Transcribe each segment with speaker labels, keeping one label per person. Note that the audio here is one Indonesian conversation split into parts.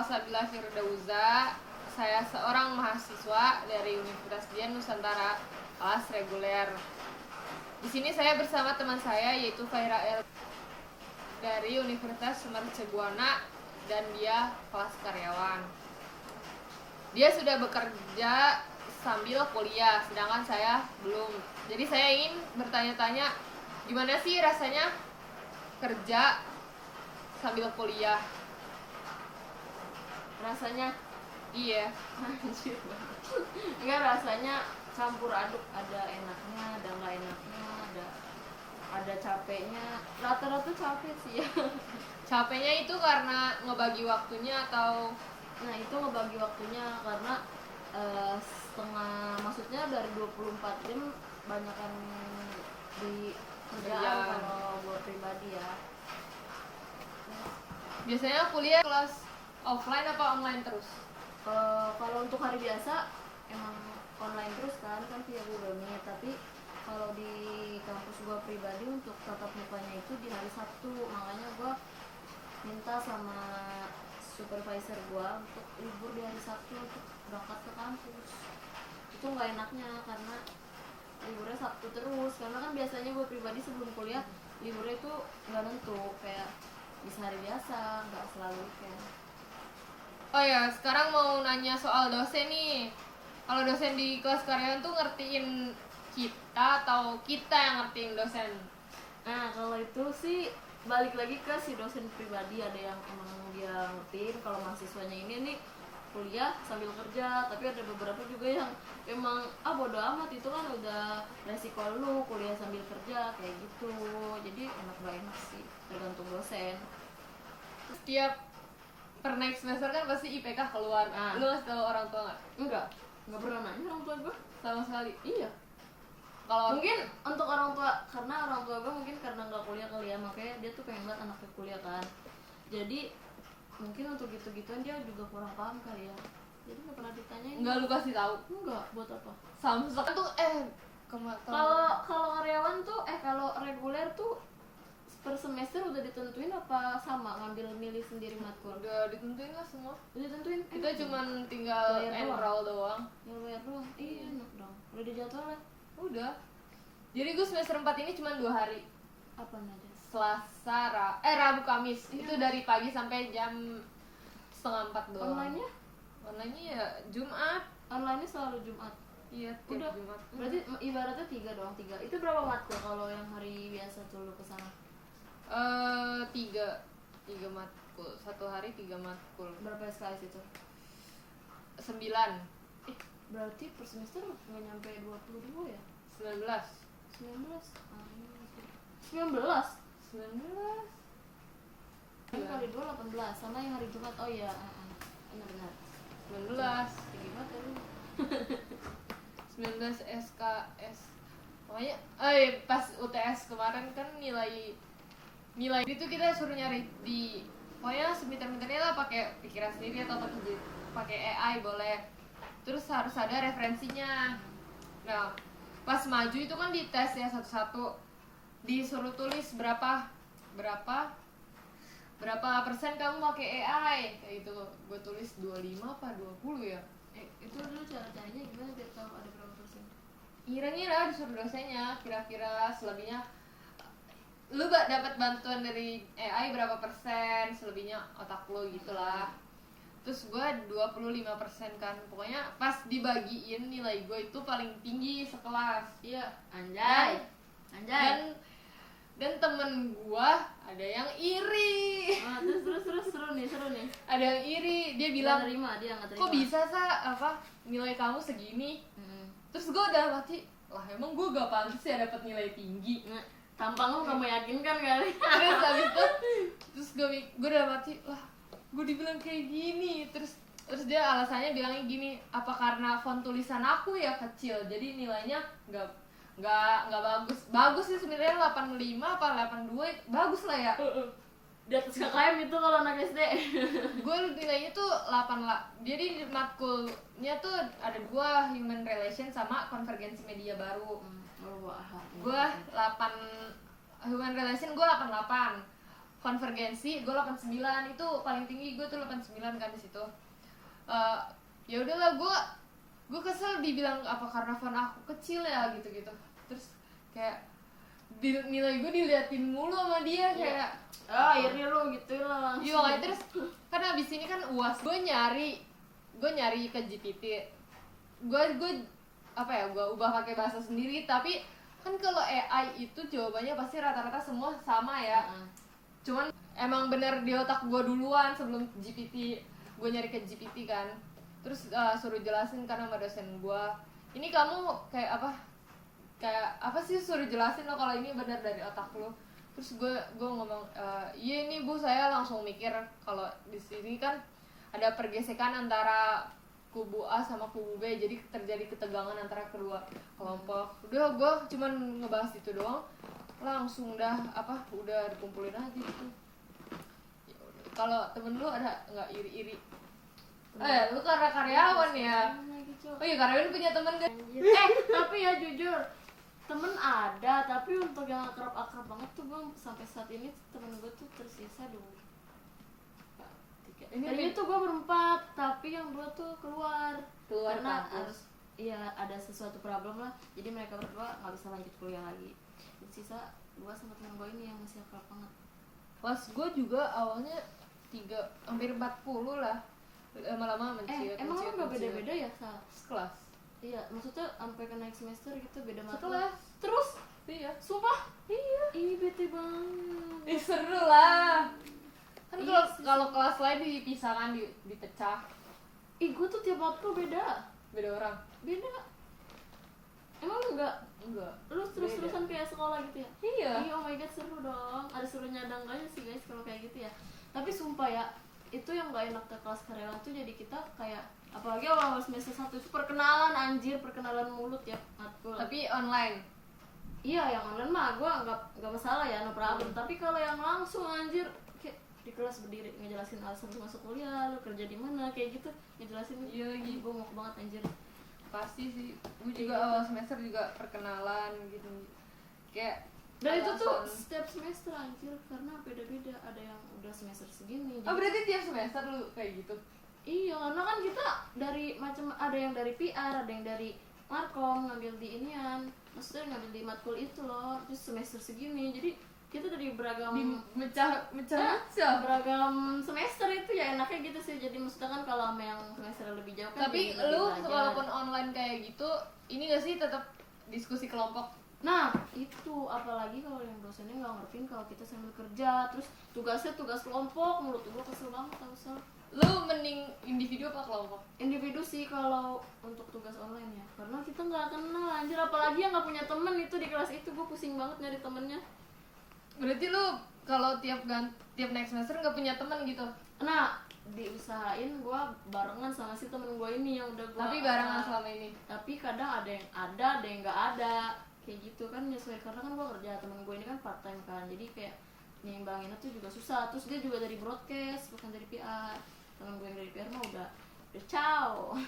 Speaker 1: Salsabila Firdauza. Saya seorang mahasiswa dari Universitas Dian Nusantara, kelas reguler. Di sini saya bersama teman saya yaitu Faira El dari Universitas Semarang dan dia kelas karyawan. Dia sudah bekerja sambil kuliah, sedangkan saya belum. Jadi saya ingin bertanya-tanya, gimana sih rasanya kerja sambil kuliah?
Speaker 2: Rasanya
Speaker 1: Iya.
Speaker 2: anjir banget. Enggak, rasanya campur aduk, ada enaknya, ada nggak enaknya, ada capeknya. Rata-rata capek sih ya.
Speaker 1: Capeknya itu karena ngebagi waktunya atau
Speaker 2: Nah, itu ngebagi waktunya karena maksudnya dari 24 jam banyakan di kerjaan kalau buat pribadi ya.
Speaker 1: biasanya kuliah kelas offline apa online terus?
Speaker 2: Kalau untuk hari biasa emang online terus kan via Google Meet, tapi kalau di kampus gua pribadi untuk tatap mukanya itu di hari Sabtu, makanya gua minta sama supervisor gua untuk libur di hari Sabtu untuk berangkat ke kampus. Itu nggak enaknya karena liburnya Sabtu terus, karena kan biasanya gua pribadi sebelum kuliah liburnya itu nggak nentu, kayak bisa hari biasa, nggak selalu weekend.
Speaker 1: Oh ya, sekarang mau nanya soal dosen nih. Kalau dosen di kelas karyawan tuh ngertiin kita atau kita yang ngertiin dosen?
Speaker 2: Nah, kalau itu sih balik lagi ke si dosen pribadi, ada yang emang dia ngertiin kalau mahasiswanya ini nih kuliah sambil kerja, tapi ada beberapa juga yang emang bodo amat, itu kan udah resiko lu kuliah sambil kerja kayak gitu. Jadi enak gak enak sih, tergantung dosen.
Speaker 1: Setiap per next semester kan pasti IPK keluar. Lu ngasih tau orang tua nggak?
Speaker 2: Enggak pernah nanya orang tua gue
Speaker 1: Sama sekali.
Speaker 2: iya.
Speaker 1: Kalau
Speaker 2: Mungkin untuk orang tua, karena orang tua gue mungkin karena nggak kuliah kali ya, makanya dia tuh pengen banget anaknya kuliah kan. Jadi mungkin untuk gitu-gituan dia juga kurang paham kali ya. Jadi nggak pernah ditanyain.
Speaker 1: nggak lu kasih tahu.
Speaker 2: Enggak, buat apa?
Speaker 1: Samsung tuh
Speaker 2: Kalau karyawan tuh kalau reguler tuh per semester udah ditentuin apa sama ngambil milih sendiri matkul?
Speaker 1: udah ditentuin lah semua.
Speaker 2: Udah ditentuin.
Speaker 1: Kita cuman tinggal
Speaker 2: bayar
Speaker 1: enroll doang.
Speaker 2: Ya bayar doang. Iya, enak dong. Udah dijadwalin.
Speaker 1: Udah. Jadi gue semester 4 ini cuma 2 hari.
Speaker 2: Apa aja?
Speaker 1: Selasa, Rabu, Kamis.
Speaker 2: Iya.
Speaker 1: Itu dari pagi sampai jam 3:30 doang.
Speaker 2: Online-nya?
Speaker 1: Online-nya ya Jumat.
Speaker 2: Online-nya selalu Jumat.
Speaker 1: Iya, tiap
Speaker 2: Udah.
Speaker 1: Jumat.
Speaker 2: Berarti ibaratnya 3 doang, 3. Itu berapa matkul kalau yang hari biasa tuh lu kesana?
Speaker 1: 3 matkul. 1 hari 3 matkul.
Speaker 2: Berapa SKS itu?
Speaker 1: 9.
Speaker 2: Berarti per semester nggak nyampe 22 ya?
Speaker 1: 19.
Speaker 2: 19?
Speaker 1: 19.
Speaker 2: Kan kali 2 18, sama yang hari Jumat. Oh iya, benar-benar
Speaker 1: 19.
Speaker 2: tinggi banget ya lu.
Speaker 1: 19 SKS. Pokoknya pas UTS kemarin kan nilai itu kita suruh nyari di pokoknya seminter-minternya lah, pakai pikiran sendiri atau pakai AI boleh. Terus harus ada referensinya. Nah, pas maju itu kan dites ya satu-satu, disuruh tulis berapa persen kamu pakai AI kayak gitu. Gue tulis 25 apa 20 ya.
Speaker 2: Itu dulu cara-caranya gimana biar tahu ada berapa persen?
Speaker 1: Ngira-ngira disuruh dosennya, kira-kira selebihnya lu gak dapat bantuan dari AI berapa persen, selebihnya otak lu gitulah. Terus gue 25% kan. Pokoknya pas dibagiin nilai gue itu paling tinggi sekelas.
Speaker 2: Iya, anjay.
Speaker 1: Dan temen gue ada yang iri.
Speaker 2: Terus seru nih.
Speaker 1: Ada yang iri, dia bilang,
Speaker 2: dia nggak terima.
Speaker 1: kok bisa nilai kamu segini? Terus gue udah mati, lah emang gue gak pantas ya dapat nilai tinggi.
Speaker 2: Tampang lu nggak meyakinkan kali.
Speaker 1: Terus habis itu gue udah mati, lah gue dibilang kayak gini. Terus dia alasannya bilangnya gini, apa karena font tulisan aku ya kecil jadi nilainya nggak bagus sih sebenarnya 85 apa 82 bagus lah ya.
Speaker 2: Di atas KKM itu kalau anak SD.
Speaker 1: Gue nilainya tuh 8 lah. Jadi matkulnya tuh ada 2, human relation sama konvergensi media baru. Gue 8 human relation, gue 88. konvergensi gue 89, itu paling tinggi gue tuh 89 kan di situ. Ya udahlah, gue kesel dibilang apa karena font aku kecil ya gitu-gitu. Terus kayak nilai gue diliatin mulu sama dia kayak
Speaker 2: akhirnya lo gitu lah.
Speaker 1: iya makanya terus karena abis ini kan UAS gue nyari ke GPT, gue apa ya, gue ubah pakai bahasa sendiri, tapi kan kalau AI itu jawabannya pasti rata-rata semua sama ya. Cuman emang bener di otak gue duluan sebelum GPT, gue nyari ke GPT kan, terus suruh jelasin karena sama dosen gue, ini kamu kayak apa sih, suruh jelasin lo kalau ini bener dari otak lo. Terus gue ngomong iya ini bu, saya langsung mikir kalau di sini kan ada pergesekan antara kubu A sama kubu B, jadi terjadi ketegangan antara kedua kelompok. Udah gue cuman ngebahas itu doang, langsung udah dikumpulin aja gitu. Kalau temen lu ada nggak iri-iri? Lu karena karyawan ya. Oh iya, karyawan punya temen kan?
Speaker 2: Tapi ya jujur temen ada, tapi untuk yang akrab banget tuh gue sampai saat ini temen gue tuh tersisa 2. Tadinya tuh gue berempat, tapi yang 2 tuh keluar karena harus ada sesuatu problem lah, jadi mereka berdua nggak bisa lanjut kuliah lagi. Sisa 2 sama temen gue ini yang masih akrab banget.
Speaker 1: Kelas gue juga awalnya 3 hampir 40 lah, lama-lama menciut.
Speaker 2: Emang lo nggak beda-beda ya
Speaker 1: kelas? Iya,
Speaker 2: maksudnya sampai ke next semester gitu beda mata
Speaker 1: sekelas
Speaker 2: terus?
Speaker 1: Iya,
Speaker 2: sumpah?
Speaker 1: iya,
Speaker 2: Ih bete banget.
Speaker 1: seru lah kan.
Speaker 2: Iya
Speaker 1: kalau kelas lain dipisahkan, dipecah.
Speaker 2: Gue tuh tiap matkul beda
Speaker 1: Beda orang.
Speaker 2: Emang lu enggak? Lu terus-terusan kayak sekolah gitu ya?
Speaker 1: Iya.
Speaker 2: Oh my god, seru dong. Ada seru nyadang aja sih guys kalau kayak gitu ya. Tapi sumpah ya, itu yang gak enak ke kelas karyawan tuh, jadi kita kayak apalagi awal semester 1 itu perkenalan mulut ya matkul.
Speaker 1: Tapi online.
Speaker 2: Iya, yang online mah gue nggak masalah ya, no problem. Tapi kalau yang langsung anjir kayak di kelas berdiri ngejelasin alasan lu masuk kuliah, lu kerja di mana, kayak gitu ngejelasin.
Speaker 1: Iya lagi.
Speaker 2: Gue mau banget anjir.
Speaker 1: Pasti sih. Gue juga awal semester juga perkenalan gitu. Kayak
Speaker 2: dan itu tuh setiap semester anjir, karena beda-beda. Ada yang udah semester segini.
Speaker 1: Oh berarti tiap semester lu kayak gitu?
Speaker 2: Iya, karena kan kita dari macam, ada yang dari PR, ada yang dari Markom ngambil di inian, maksudnya ngambil di matkul itu loh, terus semester segini, jadi kita dari beragam beragam semester itu ya enaknya gitu sih. Jadi maksudnya kan kalau sama yang semester lebih jauh kan.
Speaker 1: Tapi lu walaupun online kayak gitu, ini gak sih tetap diskusi kelompok?
Speaker 2: Nah itu apalagi kalau yang dosennya nggak ngertiin kalau kita sambil kerja, terus tugasnya tugas kelompok, menurut gue kesel banget tau.
Speaker 1: Lu mending individu apa kelompok?
Speaker 2: Individu sih kalau untuk tugas online ya, karena kita nggak kenal anjir, apalagi yang nggak punya temen itu di kelas itu. Gue pusing banget nyari temennya.
Speaker 1: Berarti lu kalau tiap next semester nggak punya temen gitu?
Speaker 2: Nah diusahain gue barengan sama si temen gue ini yang udah gue.
Speaker 1: Tapi barengan selama ini? Tapi
Speaker 2: kadang ada yang nggak ada kayak gitu kan, nyesuai karena kan gue kerja, temen gue ini kan part time kan, jadi kayak nyimbanginnya tuh juga susah. Terus dia juga dari broadcast bukan dari PR. Temen gue yang dari PR mah udah ciao.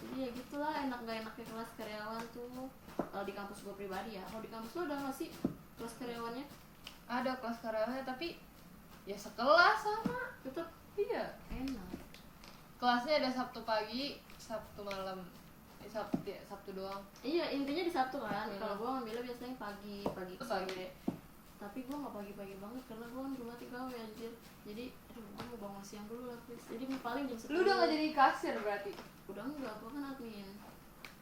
Speaker 2: Jadi ya gitulah, enak gak enaknya kelas karyawan tuh. Kalau di kampus gue pribadi ya. Kalau di kampus lo ada gak sih kelas karyawannya?
Speaker 1: Ada kelas karyawannya, tapi ya sekelas sama.
Speaker 2: Tetep
Speaker 1: iya
Speaker 2: enak.
Speaker 1: Kelasnya ada Sabtu pagi, Sabtu malam. Sabtu doang.
Speaker 2: Iya, intinya di Sabtu kan. Kalau gue ngambilnya biasanya pagi sore. Tapi gue nggak pagi-pagi banget karena gue kan cuma 3 gawe anjir. Jadi gue mau bangun siang dulu lah please. Jadi paling jam 10.
Speaker 1: Lu udah gak jadi kasir berarti?
Speaker 2: Udah enggak, gue kan admin.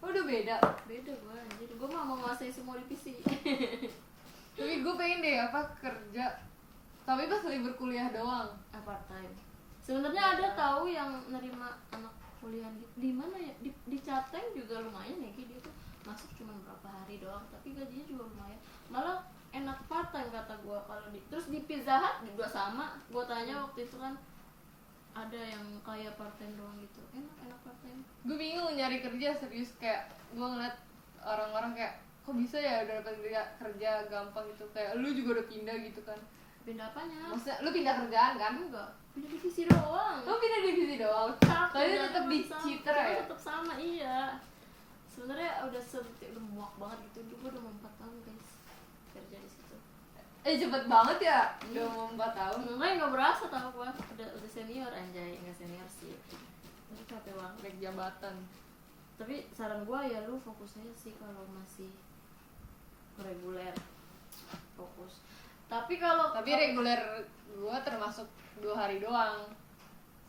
Speaker 1: Udah beda
Speaker 2: gue anjir. Gue mau menguasai semua divisi.
Speaker 1: Tapi gue pengen deh kerja, tapi pas libur kuliah doang.
Speaker 2: Part time. Sebenarnya ada tahu yang nerima anak kuliah gitu. Di mana ya? Di Cateng juga lumayan ya, dia tuh masuk cuma berapa hari doang, tapi gajinya juga lumayan. Malah enak part time kata gue. Kalau terus di Pizza Hut juga sama. Gue tanya waktu itu kan, ada yang kayak part time doang gitu. Enak part time.
Speaker 1: Gue bingung nyari kerja serius, kayak gue ngeliat orang-orang kayak kok bisa ya udah dapat kerja gampang gitu, kayak lu juga udah pindah gitu kan.
Speaker 2: Pindah apanya?
Speaker 1: Maksudnya lu pindah kerjaan kan?
Speaker 2: Enggak, pindah divisi doang.
Speaker 1: Lu pindah divisi doang? Kalian tetap di Citra ya?
Speaker 2: Tetap sama, iya. Sebenarnya udah muak banget gitu. Gue udah mau 4 tahun guys kerja di situ.
Speaker 1: Cepet banget ya, udah mau 4 tahun.
Speaker 2: Enggak, nggak berasa tau gua udah senior anjay, nggak senior sih. Tapi capek banget.
Speaker 1: Naik jabatan.
Speaker 2: Tapi saran gua ya lu fokus aja sih kalau masih reguler, fokus. Tapi
Speaker 1: reguler gua termasuk 2 hari doang.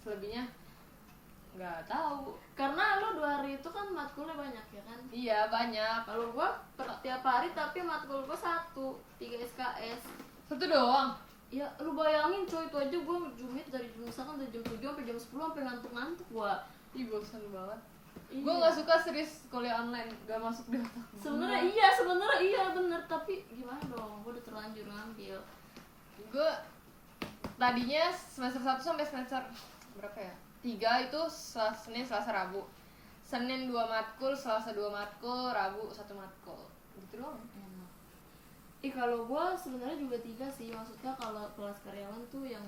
Speaker 1: Selebihnya nggak tahu.
Speaker 2: karena lu 2 hari itu kan matkulnya banyak ya kan.
Speaker 1: Iya banyak.
Speaker 2: Kalau gua tiap hari tapi matkul gua 3 SKS.
Speaker 1: Satu doang.
Speaker 2: Ya lu bayangin coy, itu aja gua jumit dari misalkan dari jam 7 sampai jam 10 sampai ngantuk-ngantuk gua.
Speaker 1: Ih bosan banget.
Speaker 2: Iya.
Speaker 1: Gue nggak suka serius kuliah online, gak masuk di otak.
Speaker 2: Sebenarnya iya bener, tapi gimana dong, gua udah terlanjur ngambil.
Speaker 1: Gue tadinya semester 1 sampai semester berapa ya? 3 itu Senin, Selasa, Rabu. Senin 2 matkul, Selasa 2 matkul, Rabu 1 matkul. Gitu doang.
Speaker 2: Enak. Kalau gua sebenarnya juga 3 sih, maksudnya kalau kelas karyawan tuh yang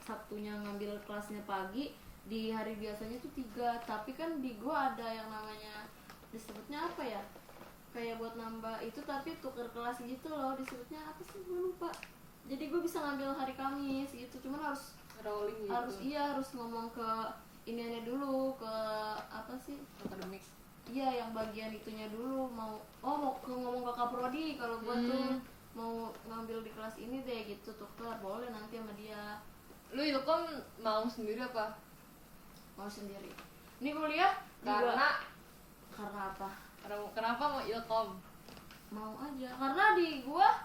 Speaker 2: Sabtunya ngambil kelasnya pagi, di hari biasanya tuh 3. Tapi kan di gua ada yang namanya disebutnya apa ya, kayak buat nambah itu tapi tuker kelas gitu loh, disebutnya apa sih gua lupa. Jadi gua bisa ngambil hari Kamis gitu, cuman harus
Speaker 1: Rolling gitu.
Speaker 2: harus ngomong ke iniannya dulu, ke apa sih,
Speaker 1: Akademik.
Speaker 2: iya yang bagian itunya dulu, mau ngomong ke kaprodi kalau gua tuh mau ngambil di kelas ini deh gitu, tuker boleh nanti sama dia.
Speaker 1: Lu Ilkom mau sendiri apa?
Speaker 2: Mau sendiri ini kuliah
Speaker 1: Karena
Speaker 2: apa,
Speaker 1: kenapa mau Ilkom?
Speaker 2: mau aja karena di gua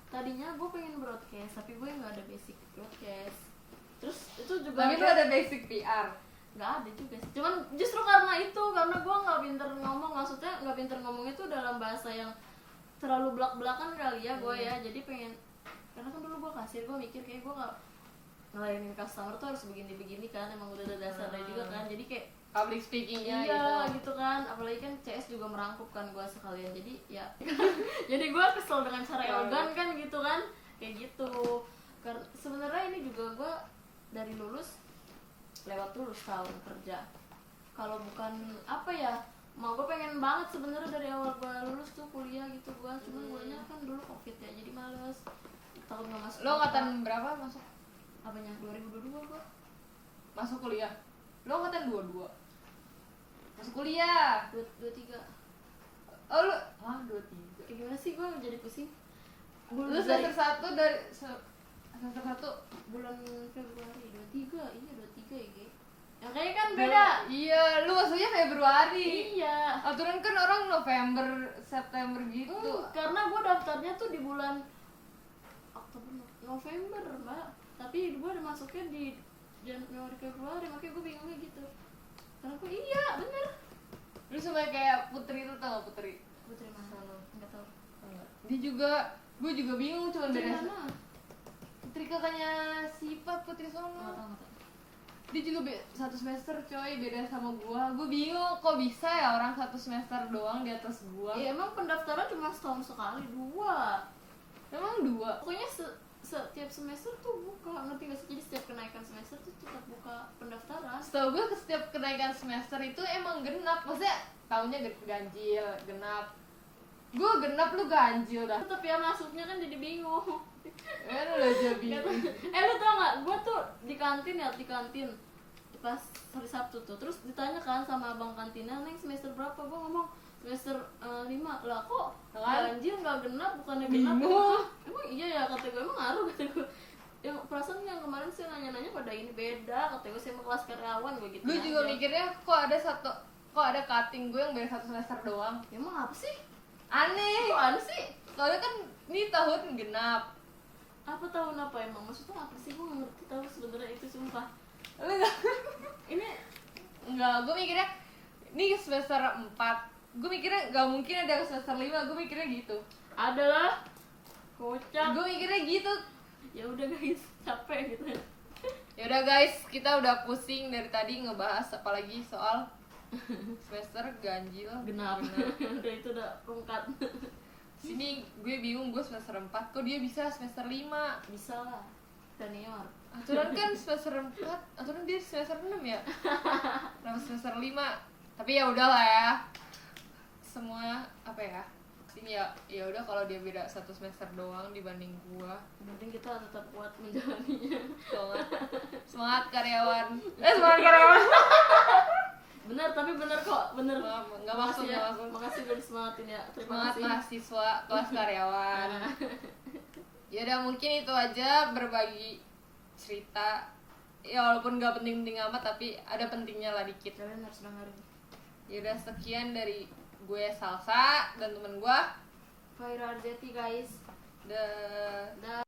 Speaker 2: tadinya gua pengen broadcast tapi gue nggak ada basic broadcast, terus itu juga
Speaker 1: Tapi lu ada basic PR.
Speaker 2: nggak ada juga sih, cuman justru karena gue nggak pinter ngomong, maksudnya nggak pinter ngomong itu dalam bahasa yang terlalu belak-belakan kali ya gue ya, jadi pengen, karena kan dulu gue kasir, gue mikir kayak gue nggak ngelayanin customer tuh harus begini-begini kan, emang udah ada dasarnya juga kan, jadi kayak
Speaker 1: Public speakingnya
Speaker 2: iya
Speaker 1: gitu.
Speaker 2: gitu kan, apalagi kan CS juga merangkup kan gue sekalian, jadi ya jadi gue kesel dengan cara Elgan kan gitu kan, kayak gitu. Karena sebenarnya ini juga gue dari lulus tahun kerja, kalau bukan apa ya, mau gue pengen banget sebenarnya dari awal gue lulus tuh kuliah gitu gue, cuman guanya kan dulu covid ya jadi males, takut nggak masuk.
Speaker 1: Lo angkatan berapa masuk?
Speaker 2: Apanya? 2022 gue
Speaker 1: Masuk kuliah. Lo angkatan 22. Masuk kuliah.
Speaker 2: 23.
Speaker 1: Oh lu 23.
Speaker 2: Kayak gimana sih, gue jadi pusing.
Speaker 1: Lu semester 1 dari semester 1
Speaker 2: bulan Februari 23, iya 23 ya Ge. Yang kayaknya kan beda.
Speaker 1: Iya, lu maksudnya Februari.
Speaker 2: Iya.
Speaker 1: Aturan kan orang November, September gitu.
Speaker 2: Karena gue daftarnya tuh di bulan November mbak, tapi gue udah masuknya di Januari Februari, makanya gue bingungnya gitu. Karena gue iya bener.
Speaker 1: Lu sama kayak Putri itu, tau gak Putri?
Speaker 2: Putri mana? Enggak tahu.
Speaker 1: Dia juga, gue juga bingung, cuman
Speaker 2: Putri
Speaker 1: beda.
Speaker 2: mana?
Speaker 1: Putri kakaknya Sipa, Putri Sono.
Speaker 2: Enggak tahu.
Speaker 1: Dia juga satu semester coy, beda sama gua. Gue bingung kok bisa ya orang satu semester doang di atas gua.
Speaker 2: Ya emang pendaftaran cuma setahun sekali, 2.
Speaker 1: Emang 2.
Speaker 2: Pokoknya setiap semester tuh buka, ngerti gak sih? Jadi setiap kenaikan semester tuh tetap buka pendaftaran.
Speaker 1: Setahu gue setiap kenaikan semester itu emang genap, maksudnya tahunnya ganjil, genap. Gue genap, lu ganjil dah.
Speaker 2: Tetap ya masuknya kan jadi bingung.
Speaker 1: Lu udah jadi bingung.
Speaker 2: Lu tau gak, gue tuh di kantin pas hari Sabtu tuh, terus ditanya kan sama abang kantinnya, Neng semester berapa? Gue ngomong semester 5. Lah kok ganjil gak genap, bukannya genap? Emang iya ya, kata gue, emang ngaruh kata gue. Yang perasaan yang kemarin sih nanya-nanya pada ini beda, kata gue sama kelas karyawan gue gitu.
Speaker 1: Gue juga mikirnya kok ada cutting gue yang beda satu semester doang.
Speaker 2: Emang apa sih?
Speaker 1: Aneh.
Speaker 2: Kok aneh sih?
Speaker 1: Soalnya kan ini tahun genap.
Speaker 2: Apa tahun apa emang? Maksudnya apa sih? Gue gak ngerti tahu sebenarnya itu, sumpah.
Speaker 1: Lu gak?
Speaker 2: Ini
Speaker 1: Enggak, gue mikirnya ini semester 4. Gue mikirnya gak mungkin ada semester 5, gue mikirnya gitu.
Speaker 2: adalah kocak.
Speaker 1: Gue mikirnya gitu.
Speaker 2: Ya udah guys, capek gitu.
Speaker 1: Ya udah guys, kita udah pusing dari tadi ngebahas apalagi soal semester ganjil
Speaker 2: Genap. Udah itu udah rungkat.
Speaker 1: Sini gue bingung, gue semester 4 kok dia bisa semester 5.
Speaker 2: Bisa lah. Senior.
Speaker 1: Aturan kan semester 4, aturan dia semester 6 ya. Kenapa semester 5? Tapi ya udahlah ya. Semua apa ya? masing-masing ya udah kalau dia beda 1 semester doang dibanding gua.
Speaker 2: Yang penting kita tetap kuat menjalaninya.
Speaker 1: Semangat karyawan. Semangat karyawan.
Speaker 2: Bener, tapi bener kok, bener.
Speaker 1: Nggak masuk,
Speaker 2: Makasih ya.
Speaker 1: nggak masuk.
Speaker 2: Makasih udah semangatin ya. Terima
Speaker 1: Semangat
Speaker 2: kasih.
Speaker 1: mahasiswa kelas karyawan. Ya udah mungkin itu aja berbagi cerita. Ya walaupun nggak penting-penting amat tapi ada pentingnya lah dikit.
Speaker 2: Kalian harus dengerin.
Speaker 1: Ya udah sekian dari gue Salsa dan temen gue
Speaker 2: Faira Arjeti guys.
Speaker 1: The
Speaker 2: Dah.